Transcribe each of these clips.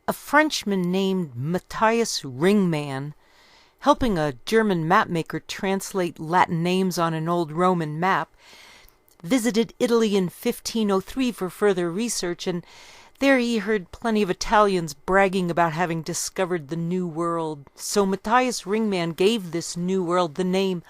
a Frenchman named Matthias Ringman, helping a German mapmaker translate Latin names on an old Roman map, visited Italy in 1503 for further research, and there he heard plenty of Italians bragging about having discovered the New World. So Matthias Ringman gave this New World the name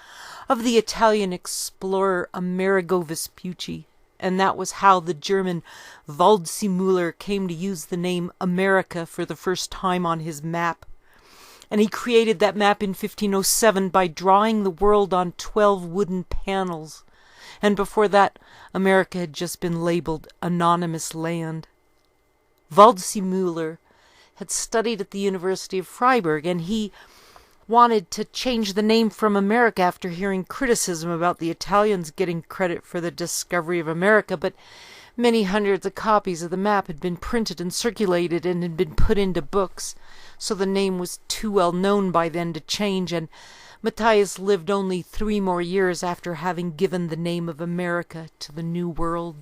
of the Italian explorer Amerigo Vespucci, and that was how the German Waldseemüller came to use the name America for the first time on his map. And he created that map in 1507 by drawing the world on 12 wooden panels. And before that, America had just been labeled Anonymous Land. Waldseemüller had studied at the University of Freiburg, and he wanted to change the name from America after hearing criticism about the Italians getting credit for the discovery of America, but many hundreds of copies of the map had been printed and circulated and had been put into books, so the name was too well known by then to change, and Matthias lived only 3 more years after having given the name of America to the New World.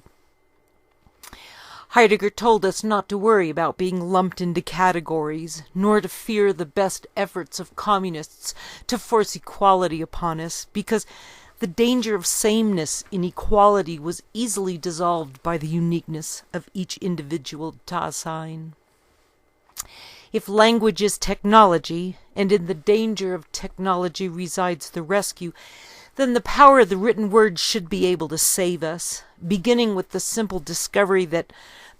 Heidegger told us not to worry about being lumped into categories, nor to fear the best efforts of communists to force equality upon us, because the danger of sameness in equality was easily dissolved by the uniqueness of each individual Dasein. If language is technology, and in the danger of technology resides the rescue, then the power of the written word should be able to save us, beginning with the simple discovery that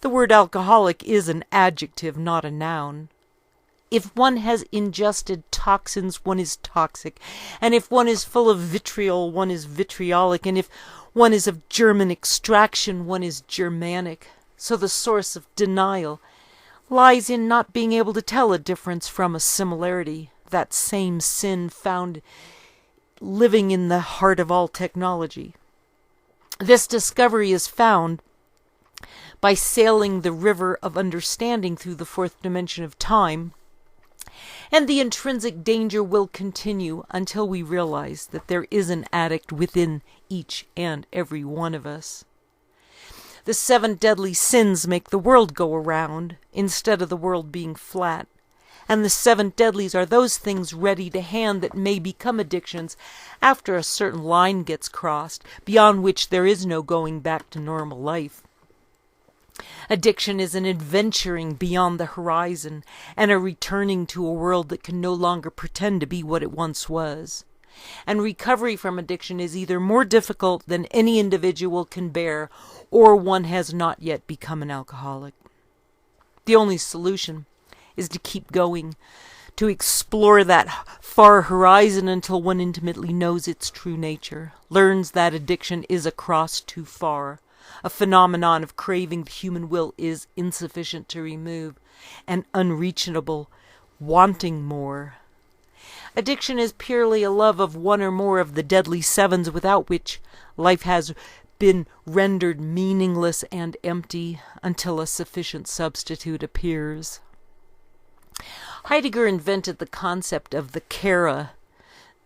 the word alcoholic is an adjective, not a noun. If one has ingested toxins, one is toxic, and if one is full of vitriol, one is vitriolic, and if one is of German extraction, one is Germanic. So the source of denial lies in not being able to tell a difference from a similarity, that same sin found living in the heart of all technology. This discovery is found by sailing the river of understanding through the 4th dimension of time, and the intrinsic danger will continue until we realize that there is an addict within each and every one of us. The 7 deadly sins make the world go around, instead of the world being flat. And the 7 deadlies are those things ready to hand that may become addictions after a certain line gets crossed, beyond which there is no going back to normal life. Addiction is an adventuring beyond the horizon, and a returning to a world that can no longer pretend to be what it once was. And recovery from addiction is either more difficult than any individual can bear, or one has not yet become an alcoholic. The only solution is to keep going, to explore that far horizon until one intimately knows its true nature, learns that addiction is a cross too far, a phenomenon of craving the human will is insufficient to remove, and unreachable, wanting more. Addiction is purely a love of one or more of the deadly 7s, without which life has been rendered meaningless and empty until a sufficient substitute appears. Heidegger invented the concept of the Kehre,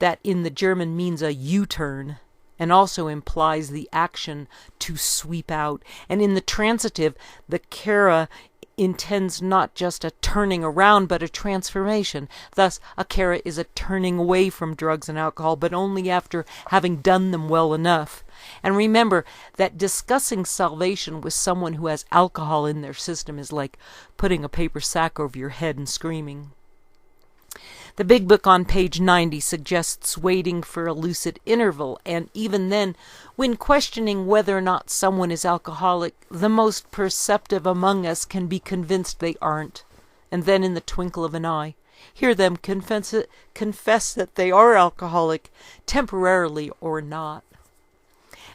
that in the German means a U-turn, and also implies the action to sweep out. And in the transitive, the Kehre intends not just a turning around, but a transformation. Thus, a Kehre is a turning away from drugs and alcohol, but only after having done them well enough. And remember that discussing salvation with someone who has alcohol in their system is like putting a paper sack over your head and screaming. The Big Book on page 90 suggests waiting for a lucid interval, and even then, when questioning whether or not someone is alcoholic, the most perceptive among us can be convinced they aren't, and then in the twinkle of an eye, hear them confess that they are alcoholic, temporarily or not.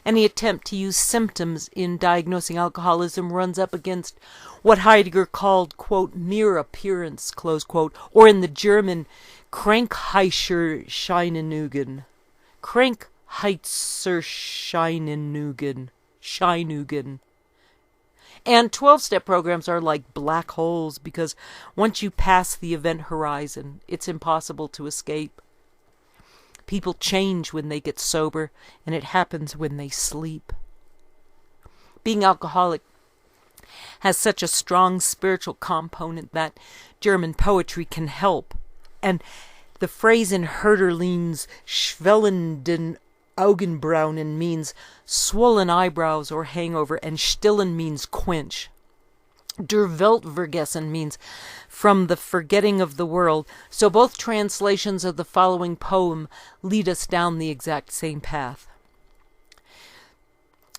Any attempt to use symptoms in diagnosing alcoholism runs up against what Heidegger called, quote, mere appearance, close quote, or in the German, Krankheitserscheinungen. Scheinungen. And 12-step programs are like black holes, because once you pass the event horizon, it's impossible to escape. People change when they get sober, and it happens when they sleep. Being alcoholic has such a strong spiritual component that German poetry can help. And the phrase in Hölderlin's schwellenden Augenbrauen means swollen eyebrows or hangover, and stillen means quench. Der Weltvergessen means from the forgetting of the world. So both translations of the following poem lead us down the exact same path.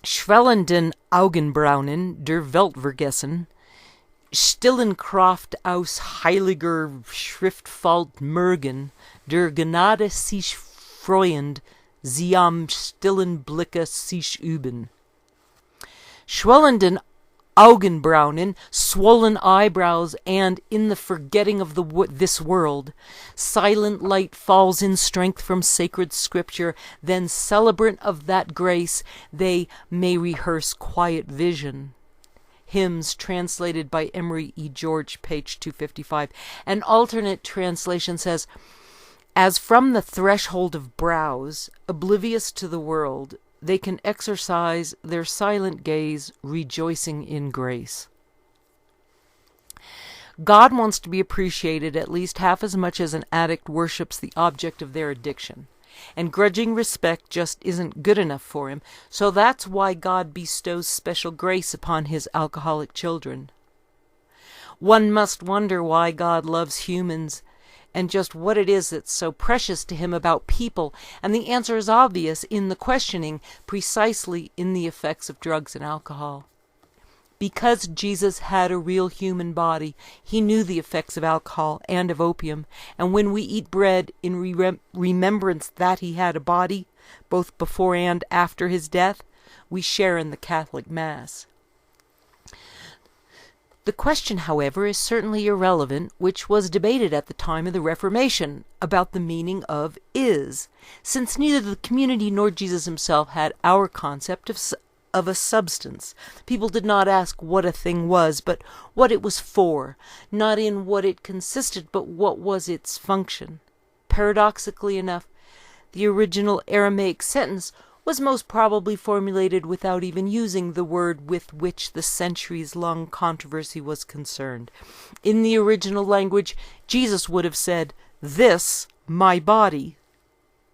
Schwellenden Augenbrauen, der Weltvergessen, stillen Kraft aus heiliger Schriftfalt Morgen, der Gnade sich freuend, sie am stillen Blicke sich üben. Schwellenden Augenbrauen, swollen eyebrows, and in the forgetting of this world, silent light falls in strength from sacred scripture, then celebrant of that grace, they may rehearse quiet vision. Hymns translated by Emery E. George, page 255. An alternate translation says, as from the threshold of brows, oblivious to the world, they can exercise their silent gaze, rejoicing in grace. God wants to be appreciated at least half as much as an addict worships the object of their addiction. And grudging respect just isn't good enough for him, so that's why God bestows special grace upon his alcoholic children. One must wonder why God loves humans, and just what it is that's so precious to him about people, and the answer is obvious in the questioning, precisely in the effects of drugs and alcohol. Because Jesus had a real human body, he knew the effects of alcohol and of opium, and when we eat bread in remembrance that he had a body, both before and after his death, we share in the Catholic Mass. The question, however, is certainly irrelevant, which was debated at the time of the Reformation, about the meaning of is, since neither the community nor Jesus himself had our concept of a substance. People did not ask what a thing was, but what it was for, not in what it consisted, but what was its function. Paradoxically enough, the original Aramaic sentence was most probably formulated without even using the word with which the centuries-long controversy was concerned. In the original language, Jesus would have said, "This, my body,"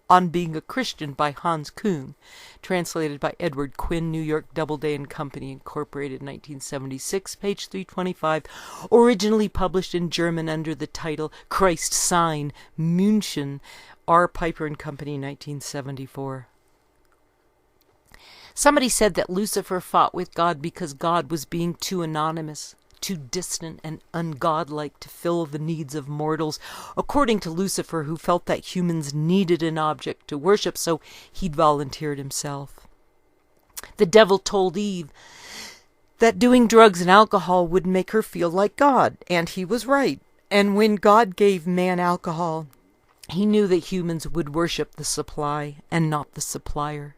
on being a Christian, by Hans Kuhn, translated by Edward Quinn, New York Doubleday and Company, Incorporated, 1976, page 325, originally published in German under the title Christ Sign, München, R. Piper and Company, 1974. Somebody said that Lucifer fought with God because God was being too anonymous, too distant and ungodlike to fill the needs of mortals, according to Lucifer, who felt that humans needed an object to worship, so he'd volunteered himself. The devil told Eve that doing drugs and alcohol would make her feel like God, and he was right. And when God gave man alcohol, he knew that humans would worship the supply and not the supplier.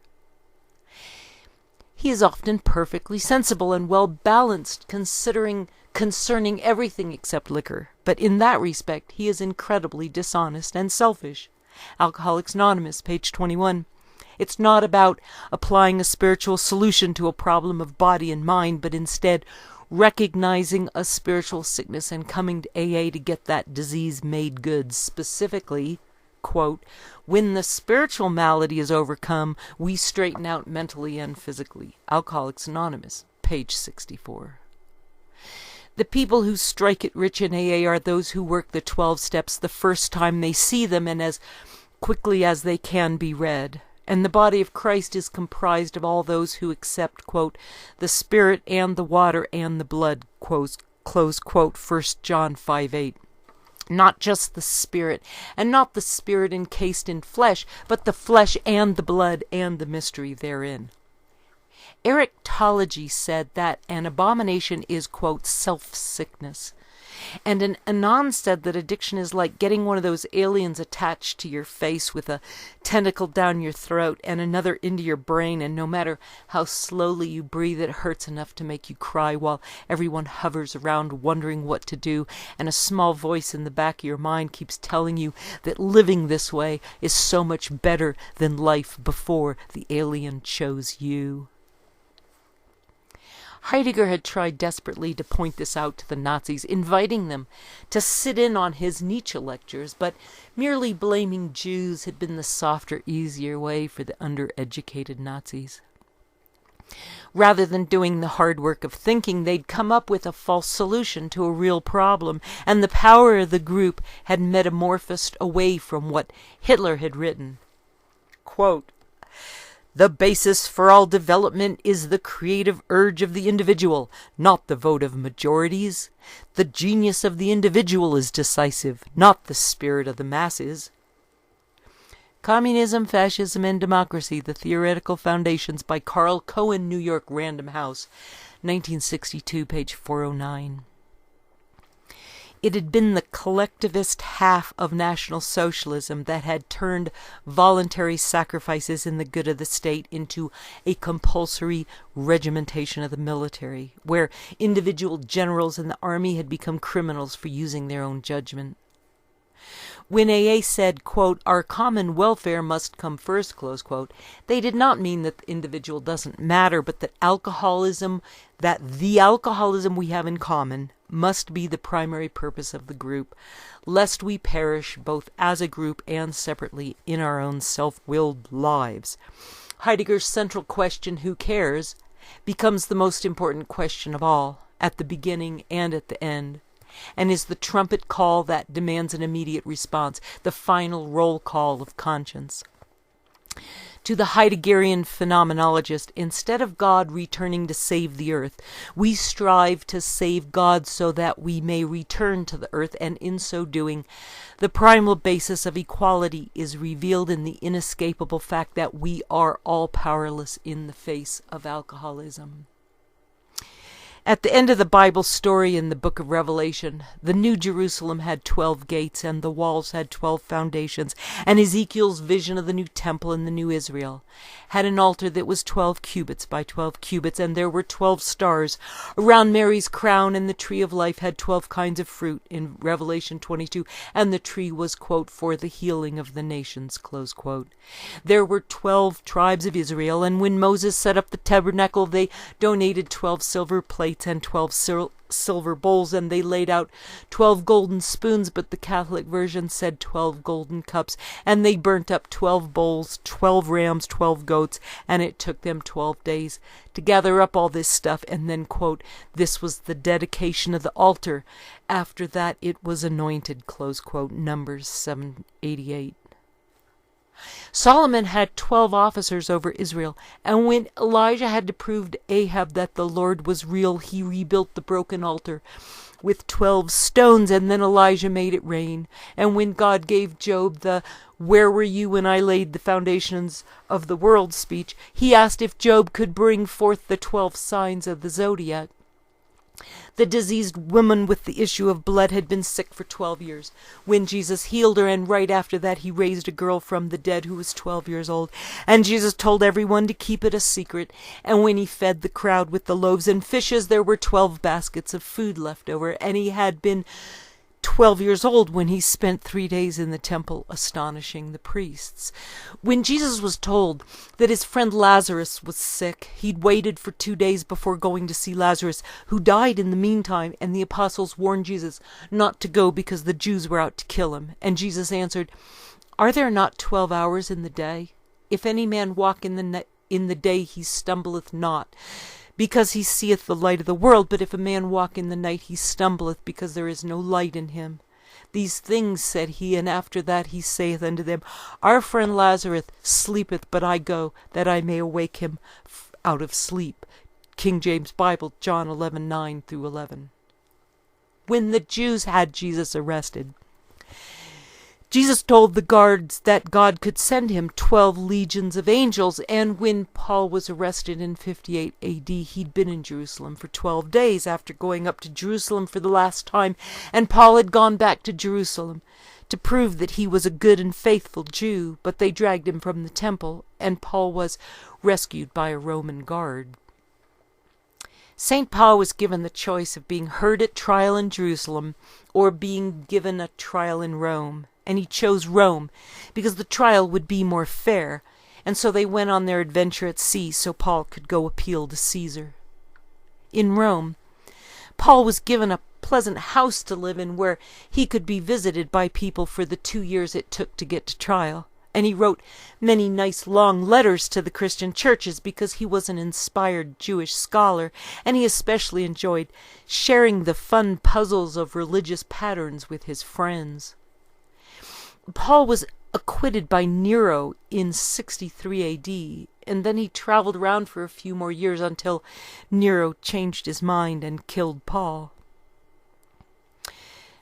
He is often perfectly sensible and well-balanced concerning everything except liquor, but in that respect he is incredibly dishonest and selfish. Alcoholics Anonymous, page 21. It's not about applying a spiritual solution to a problem of body and mind, but instead recognizing a spiritual sickness and coming to AA to get that disease made good. Specifically, quote, when the spiritual malady is overcome, we straighten out mentally and physically. Alcoholics Anonymous, page 64. The people who strike it rich in AA are those who work the 12 steps the first time they see them and as quickly as they can be read. And the body of Christ is comprised of all those who accept, quote, the Spirit and the water and the blood, close quote, 1 John 5:8. Not just the Spirit, and not the Spirit encased in flesh, but the flesh and the blood and the mystery therein. Erectology said that an abomination is, quote, self-sickness. And an Anon said that addiction is like getting one of those aliens attached to your face with a tentacle down your throat and another into your brain, and no matter how slowly you breathe, it hurts enough to make you cry while everyone hovers around wondering what to do, and a small voice in the back of your mind keeps telling you that living this way is so much better than life before the alien chose you. Heidegger had tried desperately to point this out to the Nazis, inviting them to sit in on his Nietzsche lectures, but merely blaming Jews had been the softer, easier way for the undereducated Nazis. Rather than doing the hard work of thinking, they'd come up with a false solution to a real problem, and the power of the group had metamorphosed away from what Hitler had written. Quote, "The basis for all development is the creative urge of the individual, not the vote of majorities. The genius of the individual is decisive, not the spirit of the masses." Communism, Fascism, and Democracy, The Theoretical Foundations by Carl Cohen, New York Random House, 1962, page 409. It had been the collectivist half of National Socialism that had turned voluntary sacrifices in the good of the state into a compulsory regimentation of the military, where individual generals in the army had become criminals for using their own judgment. When AA said, quote, "Our common welfare must come first," close quote, they did not mean that the individual doesn't matter, but that the alcoholism we have in common must be the primary purpose of the group, lest we perish both as a group and separately in our own self-willed lives. Heidegger's central question, who cares, becomes the most important question of all, at the beginning and at the end, and is the trumpet call that demands an immediate response, the final roll call of conscience. To the Heideggerian phenomenologist, instead of God returning to save the earth, we strive to save God so that we may return to the earth, and in so doing, the primal basis of equality is revealed in the inescapable fact that we are all powerless in the face of alcoholism. At the end of the Bible story in the book of Revelation, the New Jerusalem had 12 gates, and the walls had 12 foundations, and Ezekiel's vision of the new temple in the new Israel had an altar that was 12 cubits by 12 cubits, and there were 12 stars around Mary's crown, and the tree of life had 12 kinds of fruit in Revelation 22, and the tree was, quote, "for the healing of the nations," close quote. There were 12 tribes of Israel, and when Moses set up the tabernacle, they donated 12 silver plates and 12 silver bowls, and they laid out 12 golden spoons, but the Catholic version said 12 golden cups, and they burnt up 12 bowls, 12 rams, 12 goats, and it took them 12 days to gather up all this stuff, and then, quote, "this was the dedication of the altar. After that it was anointed," close quote, Numbers 7:88. Solomon had 12 officers over Israel, and when Elijah had to prove to Ahab that the Lord was real, he rebuilt the broken altar with 12 stones, and then Elijah made it rain. And when God gave Job the "where were you when I laid the foundations of the world" speech, he asked if Job could bring forth the 12 signs of the zodiac. The diseased woman with the issue of blood had been sick for 12 years. When Jesus healed her, and right after that he raised a girl from the dead who was 12 years old, and Jesus told everyone to keep it a secret. And when he fed the crowd with the loaves and fishes, there were 12 baskets of food left over, and he had been 12 years old when he spent 3 days in the temple astonishing the priests. When Jesus was told that his friend Lazarus was sick, he'd waited for 2 days before going to see Lazarus, who died in the meantime, and the apostles warned Jesus not to go because the Jews were out to kill him. And Jesus answered, "Are there not 12 hours in the day? If any man walk in the day, he stumbleth not, because he seeth the light of the world. But if a man walk in the night, he stumbleth, because there is no light in him. These things said he, and after that he saith unto them, Our friend Lazarus sleepeth, but I go, that I may awake him out of sleep." King James Bible, John 11:9-11. When the Jews had Jesus arrested, Jesus told the guards that God could send him 12 legions of angels, and when Paul was arrested in 58 AD, he'd been in Jerusalem for 12 days after going up to Jerusalem for the last time, and Paul had gone back to Jerusalem to prove that he was a good and faithful Jew, but they dragged him from the temple, and Paul was rescued by a Roman guard. St. Paul was given the choice of being heard at trial in Jerusalem or being given a trial in Rome. And he chose Rome because the trial would be more fair, and so they went on their adventure at sea so Paul could go appeal to Caesar. in Rome. Paul was given a pleasant house to live in where he could be visited by people for the 2 years it took to get to trial. And he wrote many nice long letters to the Christian churches because he was an inspired Jewish scholar, and he especially enjoyed sharing the fun puzzles of religious patterns with his friends. Paul was acquitted by Nero in 63 AD, and then he traveled around for a few more years until Nero changed his mind and killed Paul.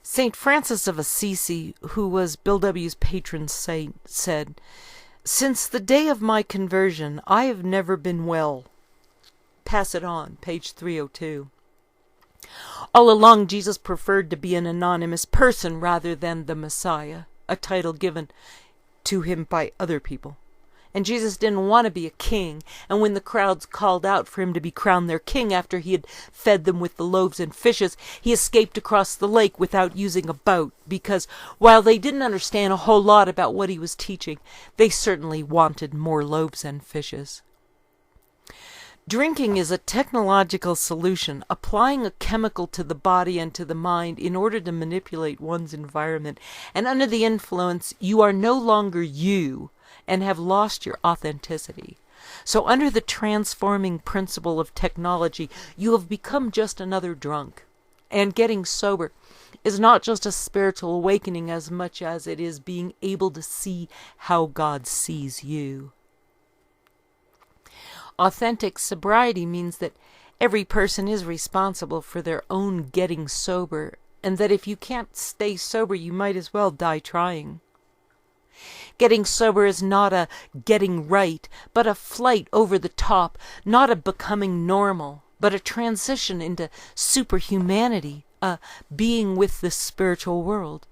St. Francis of Assisi, who was Bill W.'s patron saint, said, "Since the day of my conversion, I have never been well." Pass it on, page 302. All along, Jesus preferred to be an anonymous person rather than the Messiah, a title given to him by other people. And Jesus didn't want to be a king, and when the crowds called out for him to be crowned their king after he had fed them with the loaves and fishes, he escaped across the lake without using a boat, because while they didn't understand a whole lot about what he was teaching, they certainly wanted more loaves and fishes. Drinking is a technological solution, applying a chemical to the body and to the mind in order to manipulate one's environment, and under the influence, you are no longer you, and have lost your authenticity. So under the transforming principle of technology, you have become just another drunk. And getting sober is not just a spiritual awakening as much as it is being able to see how God sees you. Authentic sobriety means that every person is responsible for their own getting sober, and that if you can't stay sober, you might as well die trying. Getting sober is not a getting right, but a flight over the top, not a becoming normal, but a transition into superhumanity, a being with the spiritual world.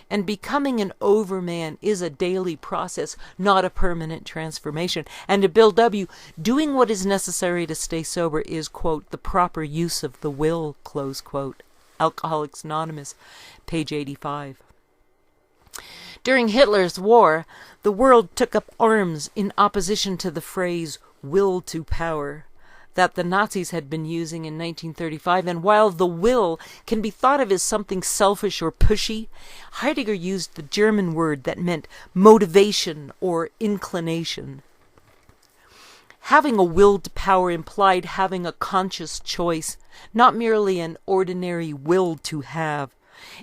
And becoming an overman is a daily process, not a permanent transformation. And to Bill W., doing what is necessary to stay sober is, quote, the proper use of the will, close quote. Alcoholics Anonymous, page 85. During Hitler's war, the world took up arms in opposition to the phrase will to power that the Nazis had been using in 1935, and while the will can be thought of as something selfish or pushy, Heidegger used the German word that meant motivation or inclination. Having a will to power implied having a conscious choice, not merely an ordinary will to have.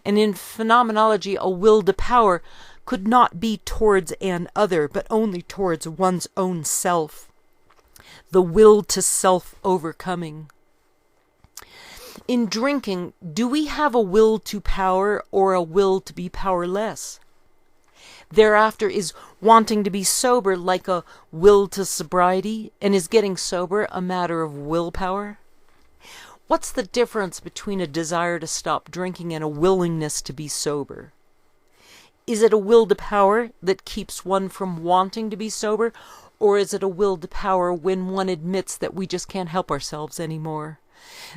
And in phenomenology, a will to power could not be towards an other, but only towards one's own self. The will to self-overcoming. In drinking, do we have a will to power or a will to be powerless? Thereafter, is wanting to be sober like a will to sobriety, and is getting sober a matter of willpower? What's the difference between a desire to stop drinking and a willingness to be sober? Is it a will to power that keeps one from wanting to be sober, or is it a will to power when one admits that we just can't help ourselves anymore?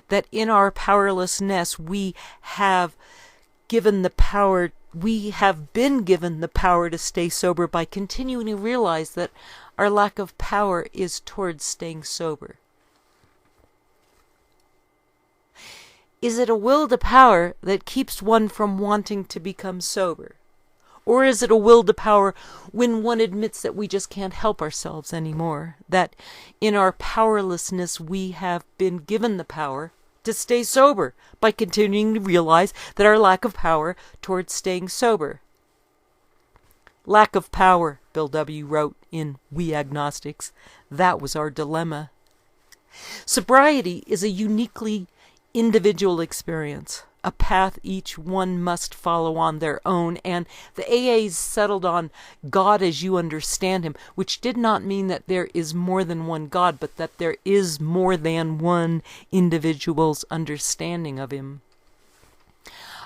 That in our powerlessness we have been given the power to stay sober by continuing to realize that our lack of power is towards staying sober. Is it a will to power that keeps one from wanting to become sober? Or is it a will to power when one admits that we just can't help ourselves anymore? That in our powerlessness we have been given the power to stay sober by continuing to realize that our lack of power towards staying sober. Lack of power, Bill W. wrote in We Agnostics. That was our dilemma. Sobriety is a uniquely individual experience, a path each one must follow on their own, and the AAs settled on God as you understand him, which did not mean that there is more than one God, but that there is more than one individual's understanding of him.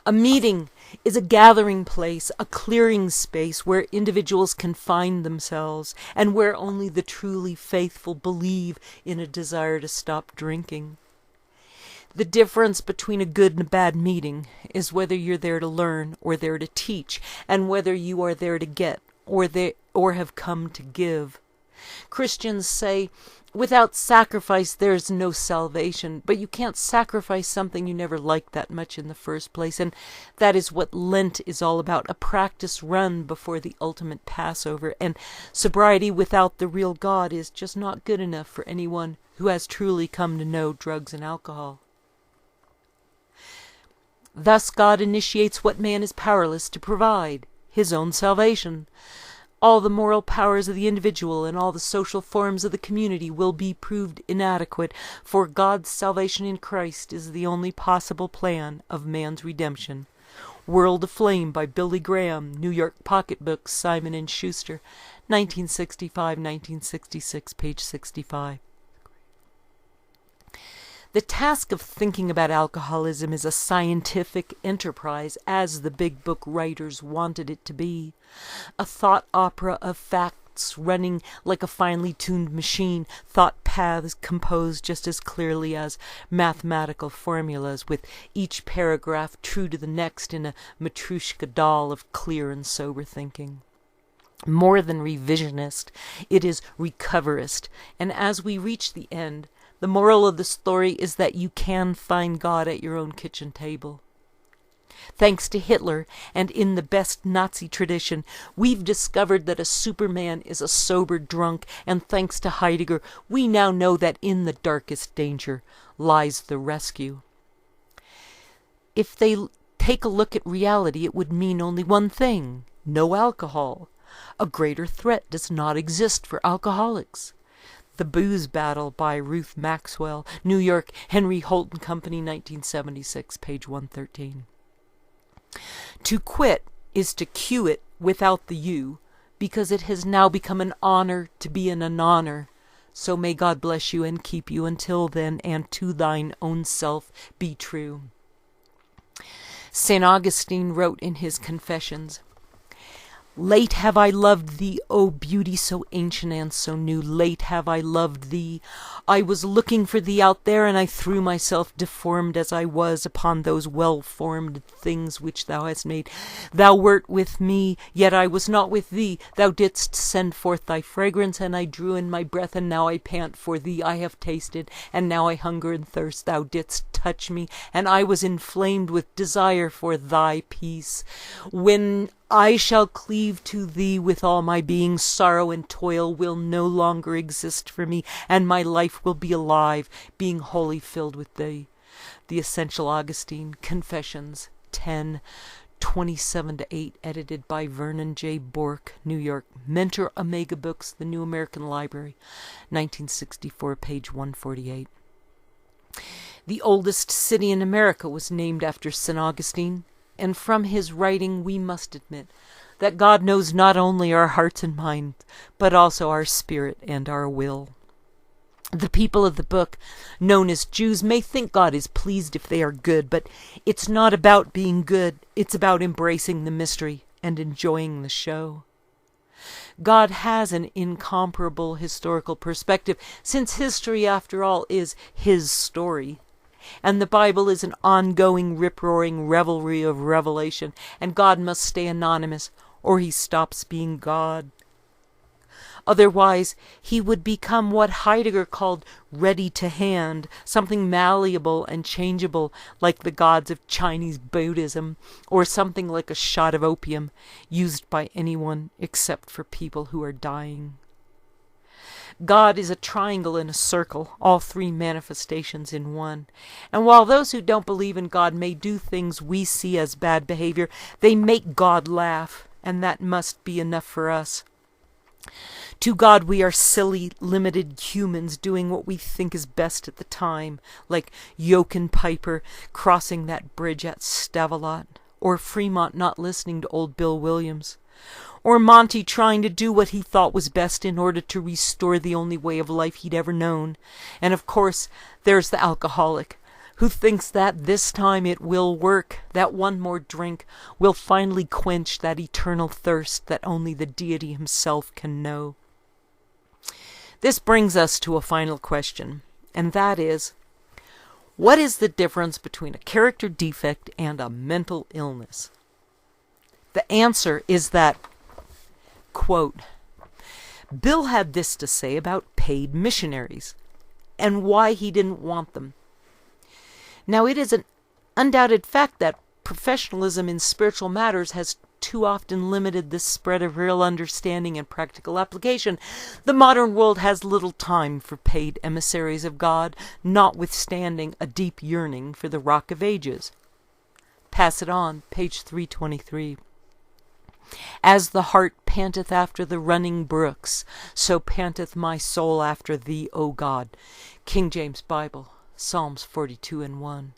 A meeting is a gathering place, a clearing space where individuals can find themselves, and where only the truly faithful believe in a desire to stop drinking. The difference between a good and a bad meeting is whether you're there to learn or there to teach, and whether you are there to get or have come to give. Christians say, without sacrifice there's no salvation, but you can't sacrifice something you never liked that much in the first place, and that is what Lent is all about, a practice run before the ultimate Passover, and sobriety without the real God is just not good enough for anyone who has truly come to know drugs and alcohol. Thus God initiates what man is powerless to provide, his own salvation. All the moral powers of the individual and all the social forms of the community will be proved inadequate, for God's salvation in Christ is the only possible plan of man's redemption. World Aflame by Billy Graham, New York Pocketbooks, Simon & Schuster, 1965-1966, page 65. The task of thinking about alcoholism is a scientific enterprise, as the big book writers wanted it to be. A thought opera of facts running like a finely tuned machine, thought paths composed just as clearly as mathematical formulas, with each paragraph true to the next in a Matryoshka doll of clear and sober thinking. More than revisionist, it is recoverist, and as we reach the end, the moral of the story is that you can find God at your own kitchen table. Thanks to Hitler, and in the best Nazi tradition, we've discovered that a Superman is a sober drunk, and thanks to Heidegger, we now know that in the darkest danger lies the rescue. If they take a look at reality, it would mean only one thing: no alcohol. A greater threat does not exist for alcoholics. The Booze Battle by Ruth Maxwell, New York, Henry Holt and Company, 1976, page 113. To quit is to cue it without the U, because it has now become an honor to be an anonner. So may God bless you and keep you until then, and to thine own self be true. St. Augustine wrote in his Confessions, "Late have I loved thee, O beauty so ancient and so new. Late have I loved thee. I was looking for thee out there, and I threw myself, deformed as I was, upon those well-formed things which thou hast made. Thou wert with me, yet I was not with thee. Thou didst send forth thy fragrance, and I drew in my breath, and now I pant for thee. I have tasted, and now I hunger and thirst. Thou didst touch me, and I was inflamed with desire for thy peace. When I shall cleave to thee with all my being, sorrow and toil will no longer exist for me, and my life will be alive, being wholly filled with thee." The Essential Augustine, Confessions, 10, 27-8, edited by Vernon J. Bork, New York. Mentor Omega Books, The New American Library, 1964, page 148. The oldest city in America was named after St. Augustine, and from his writing we must admit that God knows not only our hearts and minds, but also our spirit and our will. The people of the book, known as Jews, may think God is pleased if they are good, but it's not about being good. It's about embracing the mystery and enjoying the show. God has an incomparable historical perspective, since history, after all, is his story. And the Bible is an ongoing, rip-roaring revelry of revelation, and God must stay anonymous, or he stops being God. Otherwise, he would become what Heidegger called ready to hand, something malleable and changeable, like the gods of Chinese Buddhism, or something like a shot of opium, used by anyone except for people who are dying. God is a triangle in a circle, all three manifestations in one. And while those who don't believe in God may do things we see as bad behavior, they make God laugh, and that must be enough for us. To God we are silly, limited humans doing what we think is best at the time, like Jochen Piper crossing that bridge at Stavelot, or Fremont not listening to old Bill Williams, or Monty trying to do what he thought was best in order to restore the only way of life he'd ever known. And of course, there's the alcoholic, who thinks that this time it will work, that one more drink will finally quench that eternal thirst that only the deity himself can know. This brings us to a final question, and that is, what is the difference between a character defect and a mental illness? The answer is that, quote, Bill had this to say about paid missionaries and why he didn't want them. Now, it is an undoubted fact that professionalism in spiritual matters has too often limited the spread of real understanding and practical application. The modern world has little time for paid emissaries of God, notwithstanding a deep yearning for the Rock of Ages. Pass it on, page 323. As the hart panteth after the running brooks, so panteth my soul after thee, O God. King James Bible, Psalms 42:1.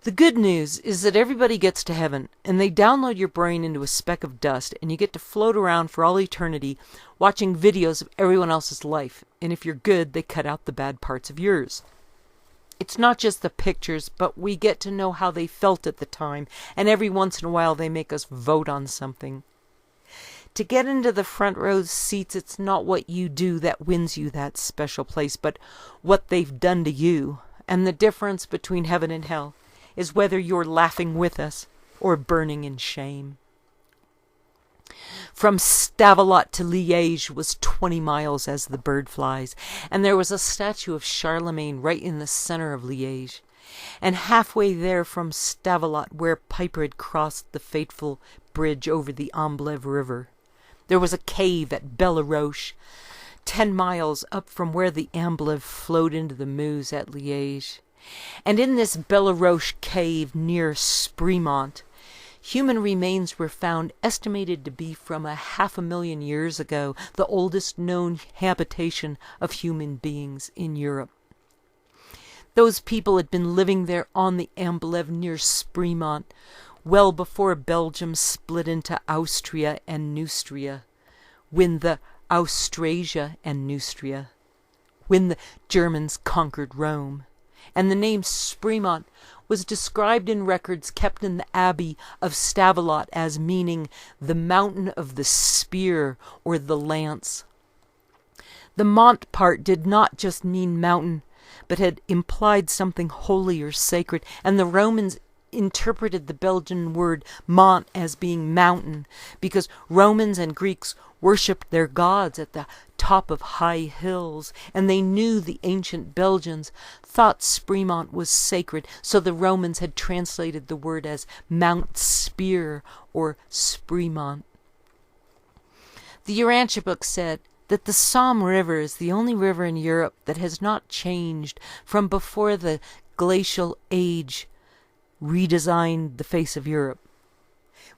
The good news is that everybody gets to heaven, and they download your brain into a speck of dust, and you get to float around for all eternity watching videos of everyone else's life, and if you're good, they cut out the bad parts of yours. It's not just the pictures, but we get to know how they felt at the time, and every once in a while they make us vote on something. To get into the front row seats, it's not what you do that wins you that special place, but what they've done to you, and the difference between heaven and hell is whether you're laughing with us or burning in shame. From Stavelot to Liège was 20 miles as the bird flies, and there was a statue of Charlemagne right in the center of Liège. And halfway there from Stavelot, where Piper had crossed the fateful bridge over the Amblève River, there was a cave at Belle-Roche, 10 miles up from where the Amblève flowed into the Meuse at Liège. And in this Belle-Roche cave near Sprimont, human remains were found estimated to be from 500,000 years ago, the oldest known habitation of human beings in Europe. Those people had been living there on the Amblève near Sprimont well before Belgium split into Austria and Neustria, when the Austrasia and Neustria, when the Germans conquered Rome. And the name Sprimont was described in records kept in the Abbey of Stavelot as meaning the mountain of the spear or the lance. The Mont part did not just mean mountain, but had implied something holy or sacred, and the Romans interpreted the Belgian word mont as being mountain, because Romans and Greeks worshipped their gods at the top of high hills, and they knew the ancient Belgians thought Sprimont was sacred, so the Romans had translated the word as Mount Spear or Sprimont. The Urantia book said that the Somme River is the only river in Europe that has not changed from before the glacial age redesigned the face of Europe,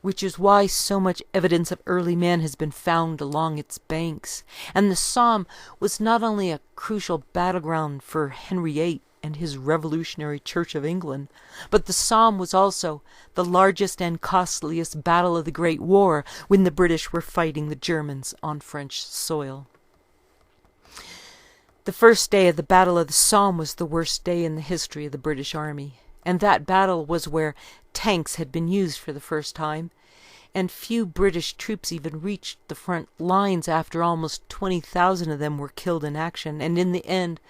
which is why so much evidence of early man has been found along its banks. And the Somme was not only a crucial battleground for Henry VIII and his revolutionary Church of England, but the Somme was also the largest and costliest battle of the Great War when the British were fighting the Germans on French soil. The first day of the Battle of the Somme was the worst day in the history of the British Army, and that battle was where tanks had been used for the first time, and few British troops even reached the front lines after almost 20,000 of them were killed in action, and in the end,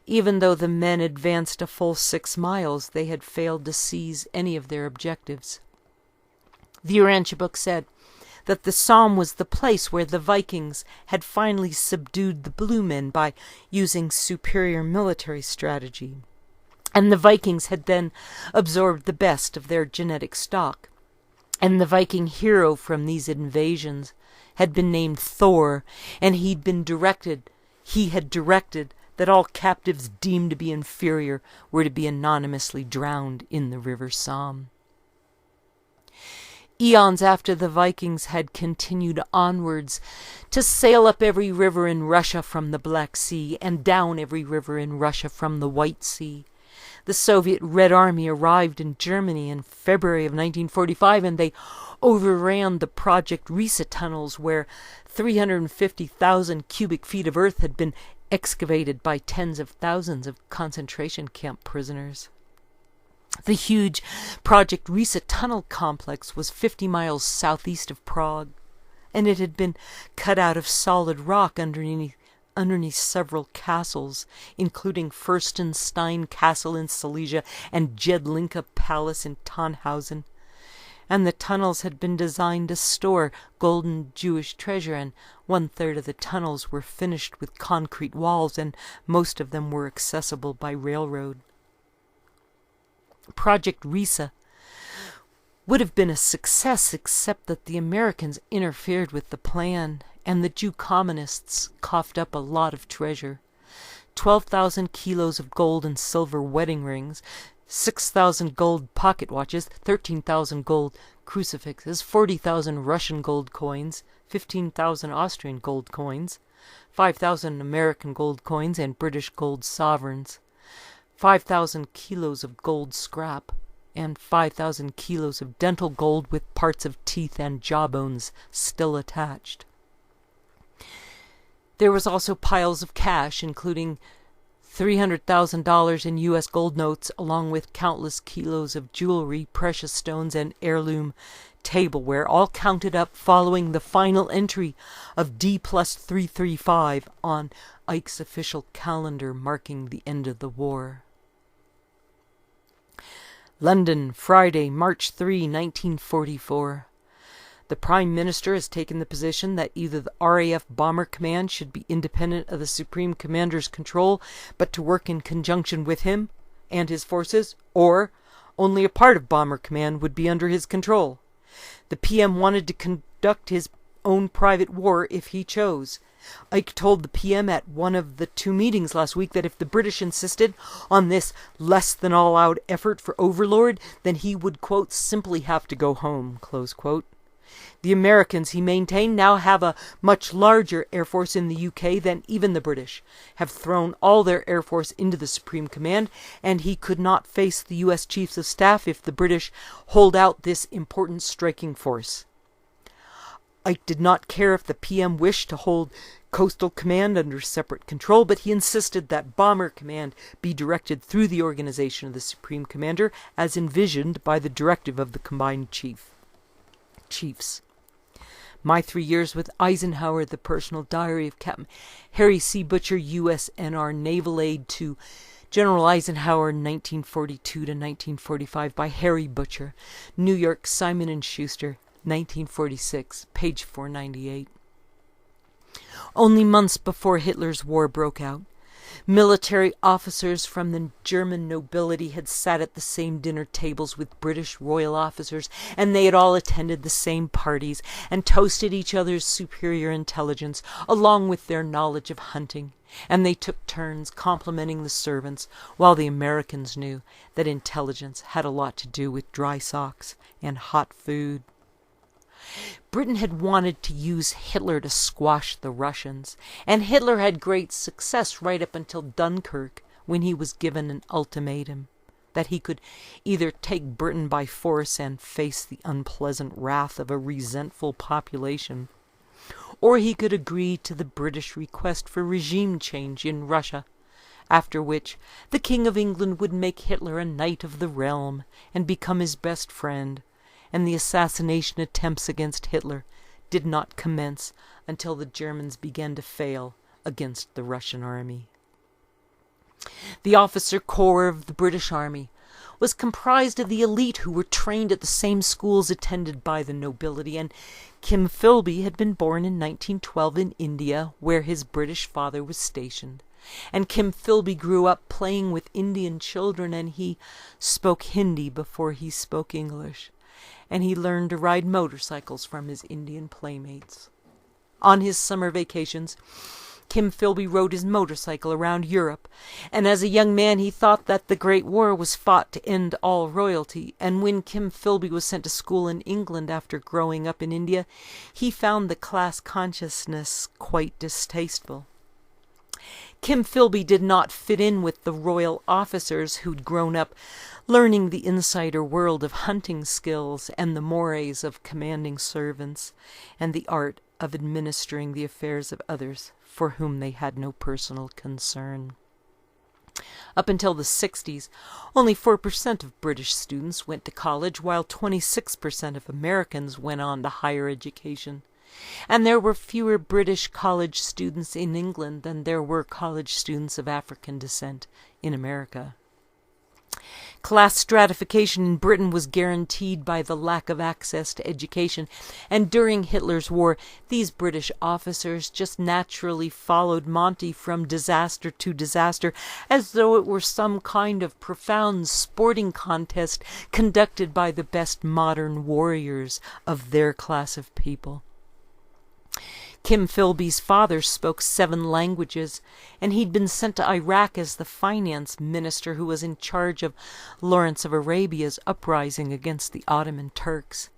even though the men advanced a full 6 miles, they had failed to seize any of their objectives. The Urantia book said that the Somme was the place where the Vikings had finally subdued the Blue Men by using superior military strategy, and the Vikings had then absorbed the best of their genetic stock. And the Viking hero from these invasions had been named Thor, and he had directed that all captives deemed to be inferior were to be anonymously drowned in the river Somme. Eons after the Vikings had continued onwards to sail up every river in Russia from the Black Sea and down every river in Russia from the White Sea, the Soviet Red Army arrived in Germany in February of 1945, and they overran the Project Risa tunnels, where 350,000 cubic feet of earth had been excavated by tens of thousands of concentration camp prisoners. The huge Project Risa tunnel complex was 50 miles southeast of Prague, and it had been cut out of solid rock underneath several castles, including Fürstenstein Castle in Silesia and Jedlinka Palace in Tannhausen. and the tunnels had been designed to store golden Jewish treasure, and 1/3 of the tunnels were finished with concrete walls, and most of them were accessible by railroad. Project Risa would have been a success except that the Americans interfered with the plan, and the Jew communists coughed up a lot of treasure. 12,000 kilos of gold and silver wedding rings, 6,000 gold pocket watches, 13,000 gold crucifixes, 40,000 Russian gold coins, 15,000 Austrian gold coins, 5,000 American gold coins and British gold sovereigns, 5,000 kilos of gold scrap, and 5,000 kilos of dental gold with parts of teeth and jawbones still attached. There was also piles of cash, including $300,000 in U.S. gold notes, along with countless kilos of jewelry, precious stones, and heirloom tableware, all counted up following the final entry of D+335 on Ike's official calendar, marking the end of the war. London, Friday, March 3, 1944. The Prime Minister has taken the position that either the RAF Bomber Command should be independent of the Supreme Commander's control, but to work in conjunction with him and his forces, or only a part of Bomber Command would be under his control. The PM wanted to conduct his own private war if he chose. Ike told the PM at one of the 2 meetings last week that if the British insisted on this less than all-out effort for Overlord, then he would, quote, simply have to go home, close quote. The Americans, he maintained, now have a much larger air force in the UK than even the British, have thrown all their air force into the Supreme Command, and he could not face the US Chiefs of Staff if the British hold out this important striking force. Ike did not care if the PM wished to hold Coastal Command under separate control, but he insisted that Bomber Command be directed through the organization of the Supreme Commander as envisioned by the directive of the Combined Chiefs. My 3 Years with Eisenhower, the personal diary of Captain Harry C. Butcher, USNR Naval Aide to General Eisenhower, 1942 to 1945, by Harry Butcher, New York, Simon & Schuster, 1946, page 498. Only months before Hitler's war broke out, military officers from the German nobility had sat at the same dinner tables with British royal officers, and they had all attended the same parties and toasted each other's superior intelligence, along with their knowledge of hunting, and they took turns complimenting the servants, while the Americans knew that intelligence had a lot to do with dry socks and hot food. Britain had wanted to use Hitler to squash the Russians, and Hitler had great success right up until Dunkirk, when he was given an ultimatum that he could either take Britain by force and face the unpleasant wrath of a resentful population, or he could agree to the British request for regime change in Russia, after which the King of England would make Hitler a knight of the realm and become his best friend, and the assassination attempts against Hitler did not commence until the Germans began to fail against the Russian army. The officer corps of the British Army was comprised of the elite who were trained at the same schools attended by the nobility, and Kim Philby had been born in 1912 in India, where his British father was stationed. And Kim Philby grew up playing with Indian children, and he spoke Hindi before he spoke English, and he learned to ride motorcycles from his Indian playmates. On his summer vacations, Kim Philby rode his motorcycle around Europe, and as a young man he thought that the Great War was fought to end all royalty, and when Kim Philby was sent to school in England after growing up in India, he found the class consciousness quite distasteful. Kim Philby did not fit in with the royal officers who'd grown up learning the insider world of hunting skills and the mores of commanding servants and the art of administering the affairs of others for whom they had no personal concern. Up until the 60s, only 4% of British students went to college, while 26% of Americans went on to higher education. And there were fewer British college students in England than there were college students of African descent in America. Class stratification in Britain was guaranteed by the lack of access to education, and during Hitler's war, these British officers just naturally followed Monty from disaster to disaster, as though it were some kind of profound sporting contest conducted by the best modern warriors of their class of people. Kim Philby's father spoke 7 languages, and he'd been sent to Iraq as the finance minister who was in charge of Lawrence of Arabia's uprising against the Ottoman Turks.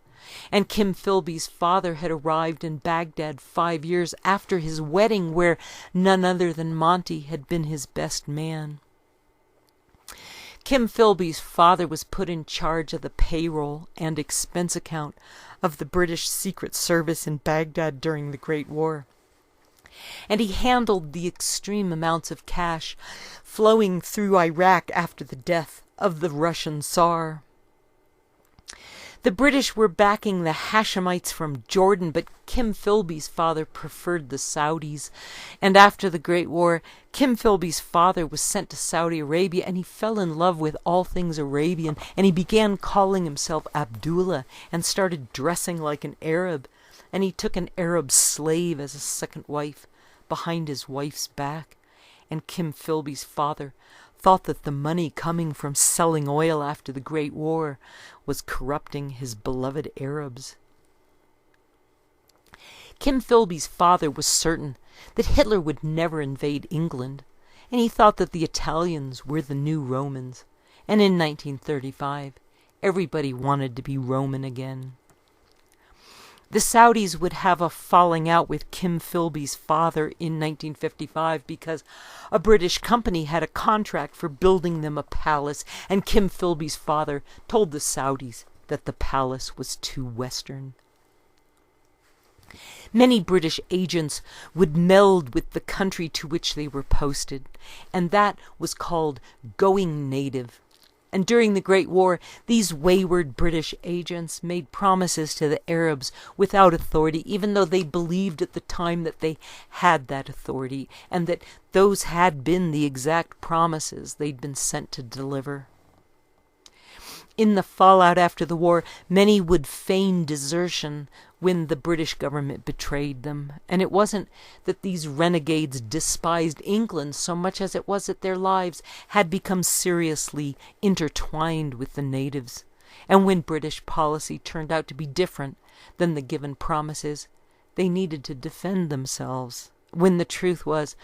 And Kim Philby's father had arrived in Baghdad 5 years after his wedding, where none other than Monty had been his best man. Kim Philby's father was put in charge of the payroll and expense account of the British Secret Service in Baghdad during the Great War, and he handled the extreme amounts of cash flowing through Iraq after the death of the Russian Tsar. The British were backing the Hashemites from Jordan, but Kim Philby's father preferred the Saudis. And after the Great War, Kim Philby's father was sent to Saudi Arabia, and he fell in love with all things Arabian, and he began calling himself Abdullah and started dressing like an Arab. And he took an Arab slave as a second wife behind his wife's back. And Kim Philby's father thought that the money coming from selling oil after the Great War was corrupting his beloved Arabs. Kim Philby's father was certain that Hitler would never invade England, and he thought that the Italians were the new Romans, and in 1935 everybody wanted to be Roman again. The Saudis would have a falling out with Kim Philby's father in 1955 because a British company had a contract for building them a palace, and Kim Philby's father told the Saudis that the palace was too Western. Many British agents would meld with the country to which they were posted, and that was called going native. And during the Great War, these wayward British agents made promises to the Arabs without authority, even though they believed at the time that they had that authority, and that those had been the exact promises they'd been sent to deliver. In the fallout after the war, many would feign desertion when the British government betrayed them. And it wasn't that these renegades despised England so much as it was that their lives had become seriously intertwined with the natives. And when British policy turned out to be different than the given promises, they needed to defend themselves, when the truth was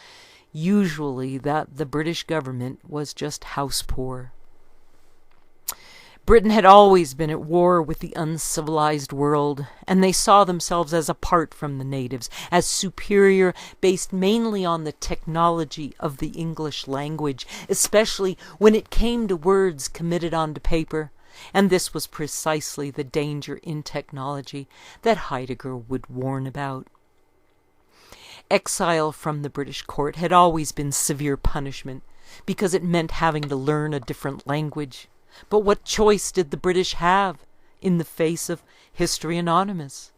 usually that the British government was just house poor. Britain had always been at war with the uncivilized world, and they saw themselves as apart from the natives, as superior, based mainly on the technology of the English language, especially when it came to words committed onto paper. And this was precisely the danger in technology that Heidegger would warn about. Exile from the British court had always been severe punishment, because it meant having to learn a different language. But what choice did the British have in the face of History Anonymous?